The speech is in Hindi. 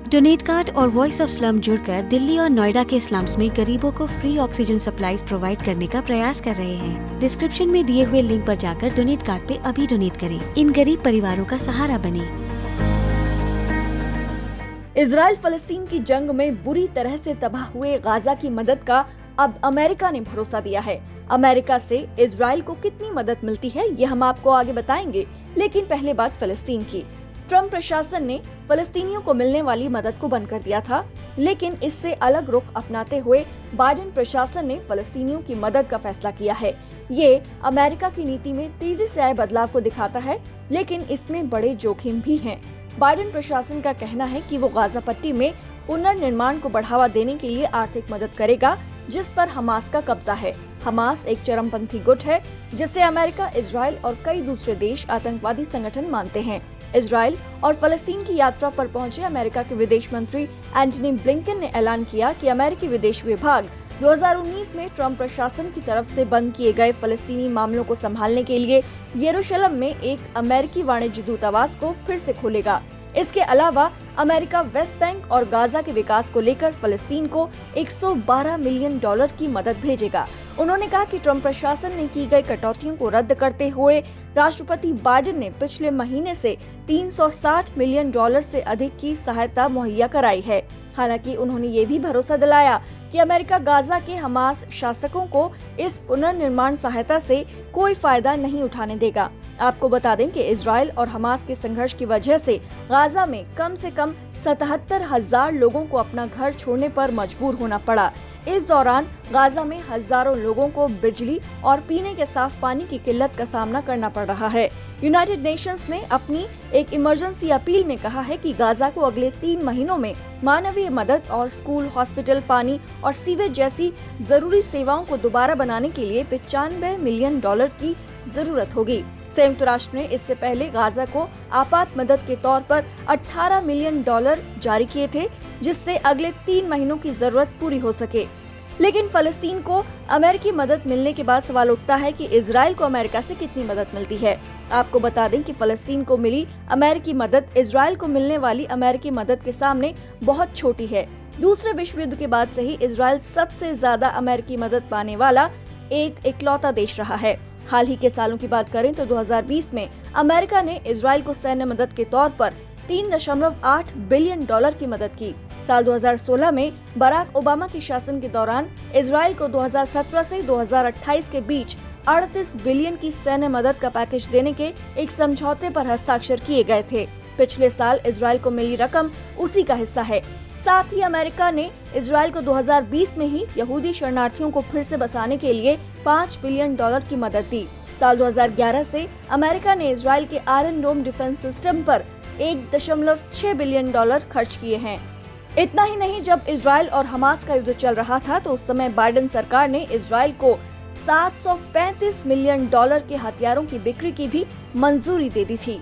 डोनेट कार्ड और वॉइस ऑफ स्लम जुड़कर दिल्ली और नोएडा के स्लम्स में गरीबों को फ्री ऑक्सीजन सप्लाईज प्रोवाइड करने का प्रयास कर रहे हैं। डिस्क्रिप्शन में दिए हुए लिंक पर जाकर डोनेट कार्ड पे अभी डोनेट करें। इन गरीब परिवारों का सहारा बने। इजराइल फलस्तीन की जंग में बुरी तरह से तबाह हुए गाजा की मदद का अब अमेरिका ने भरोसा दिया है। अमेरिका से इजराइल को कितनी मदद मिलती है ये हम आपको आगे बताएंगे, लेकिन पहले बात फलस्तीन की। ट्रम्प प्रशासन ने फलस्तीनियों को मिलने वाली मदद को बंद कर दिया था, लेकिन इससे अलग रुख अपनाते हुए बाइडेन प्रशासन ने फलस्तीनियों की मदद का फैसला किया है। ये अमेरिका की नीति में तेजी से आए बदलाव को दिखाता है, लेकिन इसमें बड़े जोखिम भी हैं। बाइडेन प्रशासन का कहना है कि वो गाजा पट्टी में पुनर्निर्माण को बढ़ावा देने के लिए आर्थिक मदद करेगा, जिस पर हमास का कब्जा है। हमास एक चरमपंथी गुट है जिसे अमेरिका, इजराइल और कई दूसरे देश आतंकवादी संगठन मानते हैं। इजराइल और फलस्तीन की यात्रा पर पहुंचे अमेरिका के विदेश मंत्री एंटनी ब्लिंकन ने ऐलान किया कि अमेरिकी विदेश विभाग 2019 में ट्रम्प प्रशासन की तरफ से बंद किए गए फलस्तीनी मामलों को संभालने के लिए यरूशलेम में एक अमेरिकी वाणिज्य दूतावास को फिर से खोलेगा। इसके अलावा अमेरिका वेस्ट बैंक और गाजा के विकास को लेकर फलस्तीन को $112 मिलियन की मदद भेजेगा। उन्होंने कहा कि ट्रम्प प्रशासन ने की गई कटौतियों को रद्द करते हुए राष्ट्रपति बाइडेन ने पिछले महीने से $360 मिलियन से अधिक की सहायता मुहैया कराई है। हालांकि उन्होंने ये भी भरोसा दिलाया कि अमेरिका गाजा के हमास शासकों को इस पुनर्निर्माण सहायता से कोई फायदा नहीं उठाने देगा। आपको बता दें कि इजराइल और हमास के संघर्ष की वजह से गाजा में कम से कम 77,000 लोगों को अपना घर छोड़ने पर मजबूर होना पड़ा। इस दौरान गाजा में हजारों लोगों को बिजली और पीने के साफ पानी की किल्लत का सामना करना पड़ रहा है। यूनाइटेड नेशंस ने अपनी एक इमरजेंसी अपील में कहा है कि गाजा को अगले 3 महीनों में मानवीय मदद और स्कूल, हॉस्पिटल, पानी और सीवेज जैसी जरूरी सेवाओं को दोबारा बनाने के लिए $95 मिलियन की जरूरत होगी। संयुक्त राष्ट्र ने इससे पहले गाजा को आपात मदद के तौर पर $18 मिलियन जारी किए थे, जिससे अगले 3 महीनों की जरूरत पूरी हो सके। लेकिन फलस्तीन को अमेरिकी मदद मिलने के बाद सवाल उठता है कि इजराइल को अमेरिका से कितनी मदद मिलती है। आपको बता दें कि फलस्तीन को मिली अमेरिकी मदद इजराइल को मिलने वाली अमेरिकी मदद के सामने बहुत छोटी है। दूसरे विश्व युद्ध के बाद से ही इजराइल सबसे ज्यादा अमेरिकी मदद पाने वाला एक इकलौता देश रहा है। हाल ही के सालों की बात करें तो 2020 में अमेरिका ने इजराइल को सैन्य मदद के तौर पर $3.8 बिलियन की मदद की। साल 2016 में बराक ओबामा के शासन के दौरान इजराइल को 2017 से 2028 के बीच 38 बिलियन की सैन्य मदद का पैकेज देने के एक समझौते पर हस्ताक्षर किए गए थे। पिछले साल इजराइल को मिली रकम उसी का हिस्सा है। साथ ही अमेरिका ने इजराइल को 2020 में ही यहूदी शरणार्थियों को फिर से बसाने के लिए $5 बिलियन की मदद दी। साल 2011 से अमेरिका ने इजराइल के आयरन डोम डिफेंस सिस्टम पर $1.6 बिलियन खर्च किए हैं। इतना ही नहीं, जब इजराइल और हमास का युद्ध चल रहा था तो उस समय बाइडेन सरकार ने इजराइल को $735 मिलियन के हथियारों की बिक्री की भी मंजूरी दे दी थी।